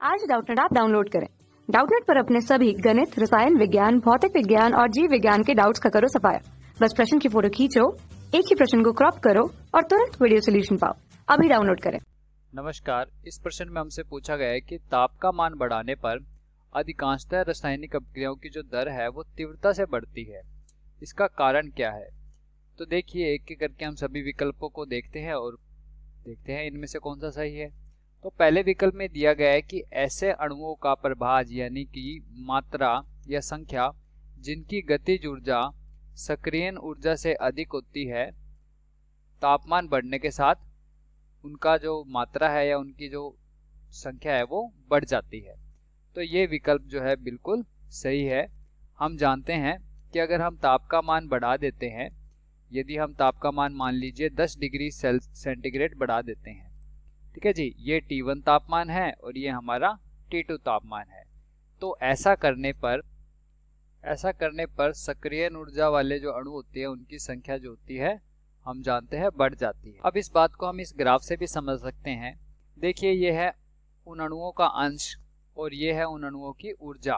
आज Doubtnut app download करें। Doubtnut पर अपने सभी गणित, रसायन विज्ञान, भौतिक विज्ञान और जीव विज्ञान के डाउट्स का करो सफाया। बस प्रश्न की फोटो खींचो, एक ही प्रश्न को क्रॉप करो और तुरंत वीडियो सोल्यूशन पाओ। अभी डाउनलोड करें। नमस्कार। इस प्रश्न में हमसे पूछा गया है कि ताप का मान बढ़ाने पर अधिकांशतः रासायनिक अभिक्रियाओं की जो दर है वो तीव्रता से बढ़ती है। इसका कारण क्या है? तो देखिए, एक एक करके हम सभी विकल्पों को देखते हैं और देखते हैं इनमें से कौन सा सही है। तो पहले विकल्प में दिया गया है कि ऐसे अणुओं का प्रभाज यानी कि मात्रा या संख्या जिनकी गतिज ऊर्जा सक्रियण ऊर्जा से अधिक होती है, तापमान बढ़ने के साथ उनका जो मात्रा है या उनकी जो संख्या है वो बढ़ जाती है। तो ये विकल्प जो है बिल्कुल सही है। हम जानते हैं कि अगर हम ताप का मान बढ़ा देते हैं, यदि हम ताप का मान मान लीजिए 10 डिग्री सेंटीग्रेड बढ़ा देते हैं, ठीक है जी, ये T1 तापमान है और ये हमारा T2 तापमान है। तो ऐसा करने पर सक्रियण ऊर्जा वाले जो अणु होते हैं उनकी संख्या जो होती है हम जानते हैं बढ़ जाती है। अब इस बात को हम इस ग्राफ से भी समझ सकते हैं। देखिए, ये है उन अणुओं का अंश और ये है उन अणुओं की ऊर्जा,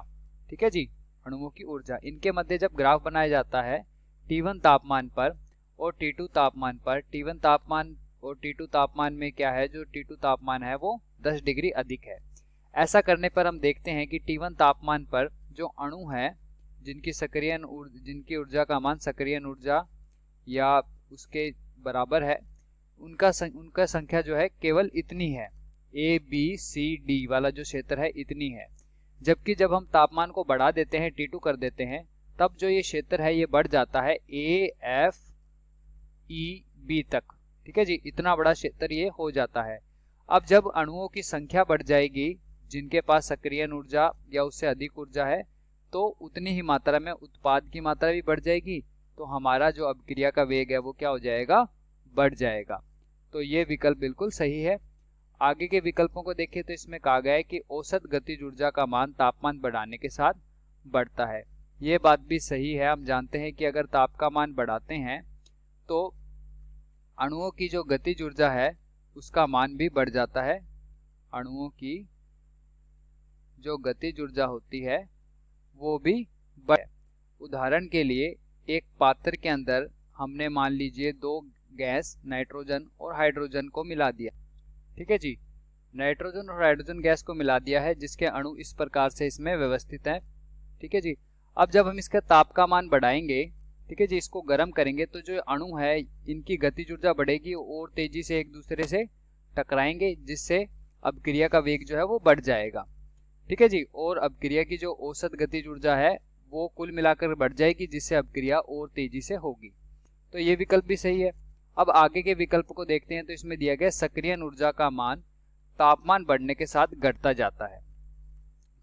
ठीक है जी, अणुओं की ऊर्जा। इनके मध्य जब ग्राफ बनाया जाता है T1 तापमान पर और T2 तापमान पर, T1 तापमान और T2 तापमान में क्या है, जो T2 तापमान है वो 10 डिग्री अधिक है। ऐसा करने पर हम देखते हैं कि T1 तापमान पर जो अणु है जिनकी ऊर्जा का मान सक्रियण ऊर्जा या उसके बराबर है, उनका संख्या जो है केवल इतनी है, ABCD वाला जो क्षेत्र है इतनी है। जबकि जब हम तापमान को बढ़ा देते हैं, T2 कर देते हैं, तब जो ये क्षेत्र है ये बढ़ जाता है AFEB तक, ठीक है जी, इतना बड़ा क्षेत्र ये हो जाता है। अब जब अणुओं की संख्या बढ़ जाएगी जिनके पास सक्रियण ऊर्जा या उससे अधिक ऊर्जा है, तो उतनी ही मात्रा में उत्पाद की मात्रा भी बढ़ जाएगी, तो हमारा जो अभिक्रिया का वेग है वो क्या हो जाएगा, बढ़ जाएगा। तो ये विकल्प बिल्कुल सही है। आगे के विकल्पों को देखें तो इसमें कहा गया है कि औसत गतिज ऊर्जा का मान तापमान बढ़ाने के साथ बढ़ता है। ये बात भी सही है। हम जानते हैं कि अगर ताप का मान बढ़ाते हैं तो अणुओं की जो गतिज ऊर्जा है उसका मान भी बढ़ जाता है। अणुओं की जो गतिज ऊर्जा होती है वो भी बढ़। उदाहरण के लिए, एक पात्र के अंदर हमने मान लीजिए दो गैस नाइट्रोजन और हाइड्रोजन को मिला दिया, ठीक है जी, नाइट्रोजन और हाइड्रोजन गैस को मिला दिया है जिसके अणु इस प्रकार से इसमें व्यवस्थित हैं, ठीक है जी। अब जब हम इसका ताप का मान बढ़ाएंगे, ठीक है जी, इसको गर्म करेंगे, तो जो अणु है इनकी गतिज ऊर्जा बढ़ेगी और तेजी से एक दूसरे से टकराएंगे, जिससे अभिक्रिया का वेग जो है वो बढ़ जाएगा, ठीक है जी। और अभिक्रिया की जो औसत गतिज ऊर्जा है वो कुल मिलाकर बढ़ जाएगी, जिससे अभिक्रिया और तेजी से होगी। तो ये विकल्प भी सही है। अब आगे के विकल्प को देखते हैं तो इसमें दिया गया सक्रियण ऊर्जा का मान तापमान बढ़ने के साथ घटता जाता है।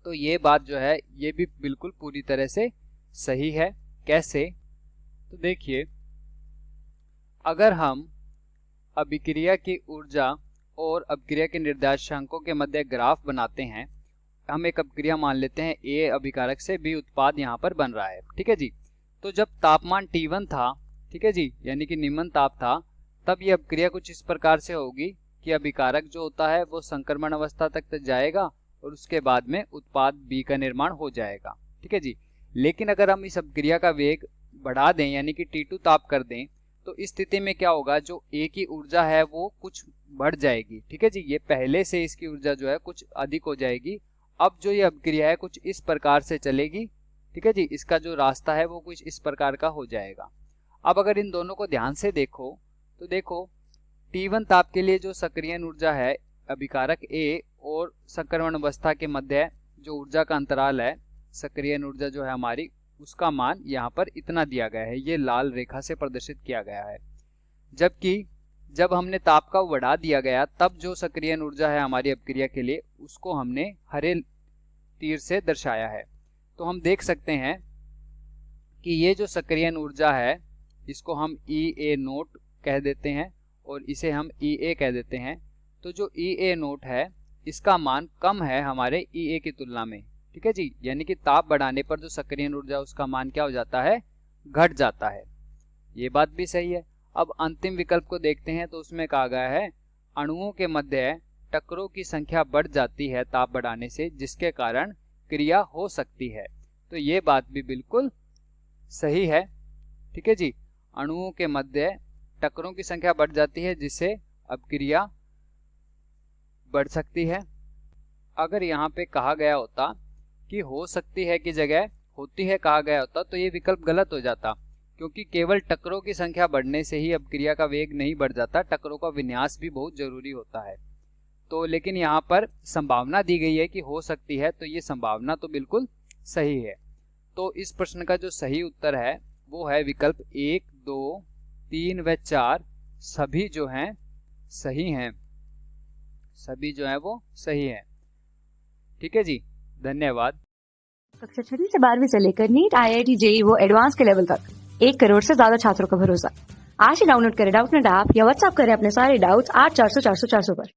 तो ये बात जो है ये भी बिल्कुल पूरी तरह से सही है। कैसे? तो देखिए, अगर हम अभिक्रिया की ऊर्जा और अभिक्रिया के निर्देशांकों के मध्य ग्राफ बनाते हैं, हम एक अभिक्रिया मान लेते हैं, A अभिकारक से B उत्पाद यहाँ पर बन रहा है, ठीक है जी। तो जब तापमान T1 था, ठीक है जी, यानी कि निम्न ताप था, तब ये अभिक्रिया कुछ इस प्रकार से होगी कि अभिकारक जो होता है वो संक्रमण अवस्था तक जाएगा और उसके बाद में उत्पाद B का निर्माण हो जाएगा, ठीक है जी। लेकिन अगर हम इस अभिक्रिया का वेग बढ़ा दें यानी कि T2 ताप कर दें, तो इस स्थिति में क्या होगा, जो A की ऊर्जा है वो कुछ बढ़ जाएगी, ठीक है जी। ये पहले से इसकी ऊर्जा जो है कुछ अधिक हो जाएगी। अब जो ये अभिक्रिया है कुछ इस प्रकार से चलेगी, ठीक है जी, इसका जो रास्ता है वो कुछ इस प्रकार का हो जाएगा। अब अगर इन दोनों को ध्यान से देखो तो देखो, T1 ताप के लिए जो सक्रियण ऊर्जा है अभिकारक A और संक्रमण अवस्था के मध्य जो ऊर्जा का अंतराल है, सक्रियण ऊर्जा जो है हमारी, उसका मान यहाँ पर इतना दिया गया है, ये लाल रेखा से प्रदर्शित किया गया है। जबकि जब हमने ताप का बढ़ा दिया गया, तब जो सक्रियण ऊर्जा है हमारी अभिक्रिया के लिए उसको हमने हरे तीर से दर्शाया है। तो हम देख सकते हैं कि ये जो सक्रियण ऊर्जा है इसको हम EA नोट कह देते हैं और इसे हम EA कह देते हैं। तो जो EA नोट है इसका मान कम है हमारे EA की तुलना में, ठीक है जी, यानी कि ताप बढ़ाने पर जो सक्रियण ऊर्जा उसका मान क्या हो जाता है, घट जाता है। ये बात भी सही है। अब अंतिम विकल्प को देखते हैं तो उसमें कहा गया है अणुओं के मध्य टक्करों की संख्या बढ़ जाती है ताप बढ़ाने से, जिसके कारण क्रिया हो सकती है। तो ये बात भी बिल्कुल सही है। ठीक है जी, अणुओं के मध्य टक्करों की संख्या बढ़ जाती है जिससे अब क्रिया बढ़ सकती है। अगर यहाँ पे कहा गया होता कि हो सकती है की जगह होती है कहा गया होता तो ये विकल्प गलत हो जाता, क्योंकि केवल टक्करों की संख्या बढ़ने से ही अब क्रिया का वेग नहीं बढ़ जाता, टक्करों का विन्यास भी बहुत जरूरी होता है। तो लेकिन यहाँ पर संभावना दी गई है कि हो सकती है, तो ये संभावना तो बिल्कुल सही है। तो इस प्रश्न का जो सही उत्तर है वो है विकल्प 1, 2, 3 व 4 सभी जो हैं सही हैं, सभी जो है वो सही है। ठीक है जी, धन्यवाद। कक्षा 6वीं से 12वीं से लेकर नीट, IIT, JEE वो एडवांस के लेवल तक 1 करोड़ से ज्यादा छात्रों का भरोसा। आज ही डाउनलोड करें डाउटनेट ऐप या व्हाट्सएप करें अपने सारे डाउट्स 8400 400 400 पर।